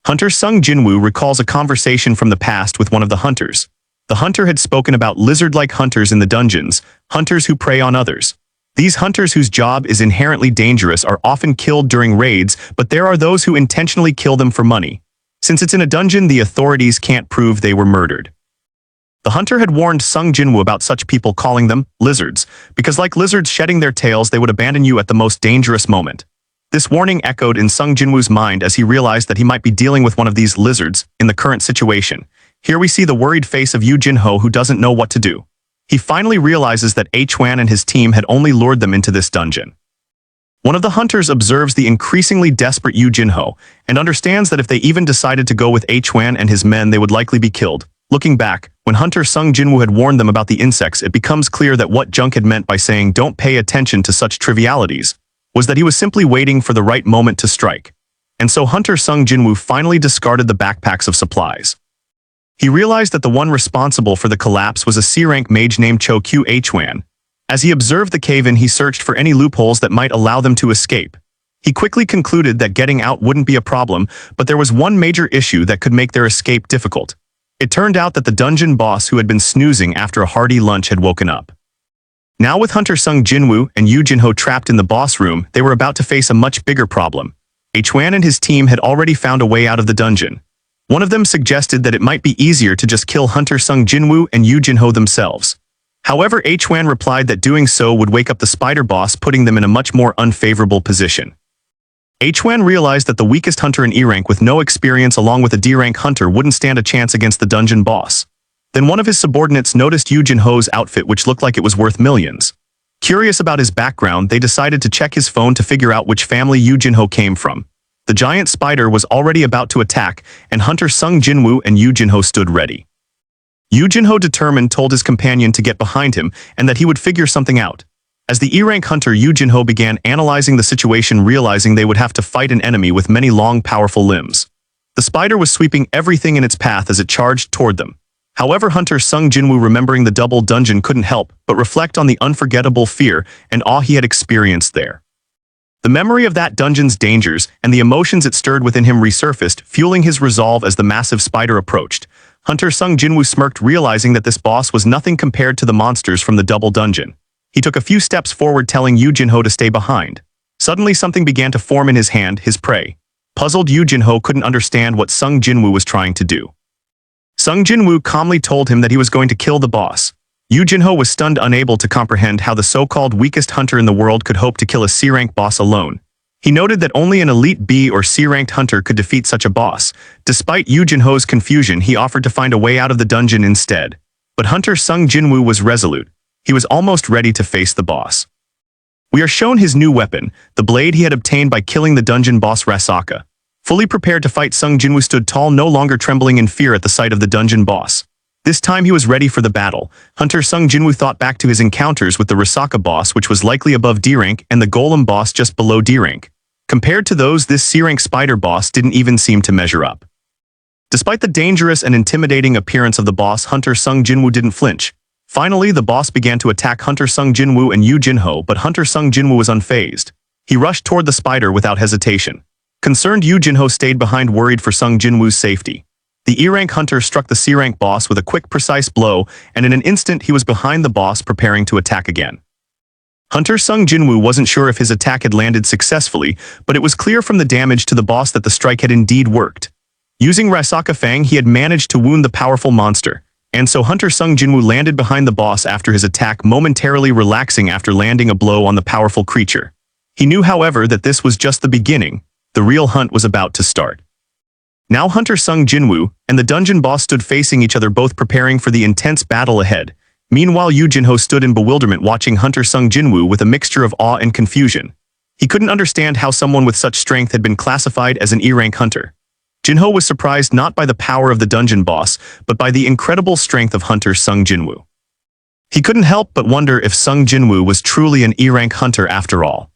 Hunter Sung Jin-Woo recalls a conversation from the past with one of the hunters. The hunter had spoken about lizard-like hunters in the dungeons, hunters who prey on others. These hunters whose job is inherently dangerous are often killed during raids, but there are those who intentionally kill them for money. Since it's in a dungeon, the authorities can't prove they were murdered. The hunter had warned Sung Jin-Woo about such people, calling them lizards, because like lizards shedding their tails, they would abandon you at the most dangerous moment. This warning echoed in Sung Jin-Woo's mind as he realized that he might be dealing with one of these lizards in the current situation. Here we see the worried face of Yoo Jin-ho, who doesn't know what to do. He finally realizes that Hwan and his team had only lured them into this dungeon. One of the hunters observes the increasingly desperate Yoo Jin-ho and understands that if they even decided to go with Hwan and his men, they would likely be killed. Looking back, when Hunter Sung Jin-Woo had warned them about the insects, it becomes clear that what Junk had meant by saying don't pay attention to such trivialities was that he was simply waiting for the right moment to strike. And so Hunter Sung Jin-Woo finally discarded the backpacks of supplies. He realized that the one responsible for the collapse was a C-rank mage named Cho Kyu Hwan. As he observed the cave-in, he searched for any loopholes that might allow them to escape. He quickly concluded that getting out wouldn't be a problem, but there was one major issue that could make their escape difficult. It turned out that the dungeon boss who had been snoozing after a hearty lunch had woken up. Now with Hunter Sung Jin-Woo and Yoo Jin-ho trapped in the boss room, they were about to face a much bigger problem. Hwan and his team had already found a way out of the dungeon. One of them suggested that it might be easier to just kill Hunter Sung Jin-Woo and Yoo Jin-ho themselves. However, Hwan replied that doing so would wake up the spider boss, putting them in a much more unfavorable position. Hwan realized that the weakest hunter in E-rank with no experience along with a D-rank hunter wouldn't stand a chance against the dungeon boss. Then one of his subordinates noticed Yoo Jin-ho's outfit, which looked like it was worth millions. Curious about his background, they decided to check his phone to figure out which family Yoo Jin-ho came from. The giant spider was already about to attack, and Hunter Sung Jin-Woo and Yoo Jin-ho stood ready. Yoo Jin-ho, determined, told his companion to get behind him and that he would figure something out. As the E-rank hunter, Yoo Jin-ho began analyzing the situation, realizing they would have to fight an enemy with many long, powerful limbs. The spider was sweeping everything in its path as it charged toward them. However, Hunter Sung Jin-Woo, remembering the double dungeon, couldn't help but reflect on the unforgettable fear and awe he had experienced there. The memory of that dungeon's dangers and the emotions it stirred within him resurfaced, fueling his resolve as the massive spider approached. Hunter Sung Jin-Woo smirked, realizing that this boss was nothing compared to the monsters from the double dungeon. He took a few steps forward, telling Yoo Jin-ho to stay behind. Suddenly something began to form in his hand, his prey. Puzzled, Yoo Jin-ho couldn't understand what Sung Jin-Woo was trying to do. Sung Jin-Woo calmly told him that he was going to kill the boss. Yoo Jin-ho was stunned, unable to comprehend how the so-called weakest hunter in the world could hope to kill a C-rank boss alone. He noted that only an elite B or C-ranked hunter could defeat such a boss. Despite Yoo Jin-ho's confusion, he offered to find a way out of the dungeon instead. But Hunter Sung Jin-Woo was resolute. He was almost ready to face the boss. We are shown his new weapon, the blade he had obtained by killing the dungeon boss Rasaka. Fully prepared to fight, Sung Jin-Woo stood tall, no longer trembling in fear at the sight of the dungeon boss. This time he was ready for the battle. Hunter Sung Jin-Woo thought back to his encounters with the Rasaka boss, which was likely above D-rank, and the golem boss just below D-rank. Compared to those, this C-rank spider boss didn't even seem to measure up. Despite the dangerous and intimidating appearance of the boss, Hunter Sung Jin-Woo didn't flinch. Finally, the boss began to attack Hunter Sung Jin-Woo and Yoo Jin-ho, but Hunter Sung Jin-Woo was unfazed. He rushed toward the spider without hesitation. Concerned, Yoo Jin-ho stayed behind, worried for Sung Jin-Woo's safety. The E-rank hunter struck the C-rank boss with a quick, precise blow, and in an instant he was behind the boss, preparing to attack again. Hunter Sung Jin-Woo wasn't sure if his attack had landed successfully, but it was clear from the damage to the boss that the strike had indeed worked. Using Rasaka Fang, he had managed to wound the powerful monster, and so Hunter Sung Jin-Woo landed behind the boss after his attack, momentarily relaxing after landing a blow on the powerful creature. He knew, however, that this was just the beginning. The real hunt was about to start. Now Hunter Sung Jin-Woo and the dungeon boss stood facing each other, both preparing for the intense battle ahead. Meanwhile, Yoo Jin-ho stood in bewilderment, watching Hunter Sung Jin-Woo with a mixture of awe and confusion. He couldn't understand how someone with such strength had been classified as an E-rank hunter. Jin-ho was surprised not by the power of the dungeon boss, but by the incredible strength of Hunter Sung Jin-Woo. He couldn't help but wonder if Sung Jin-Woo was truly an E-rank hunter after all.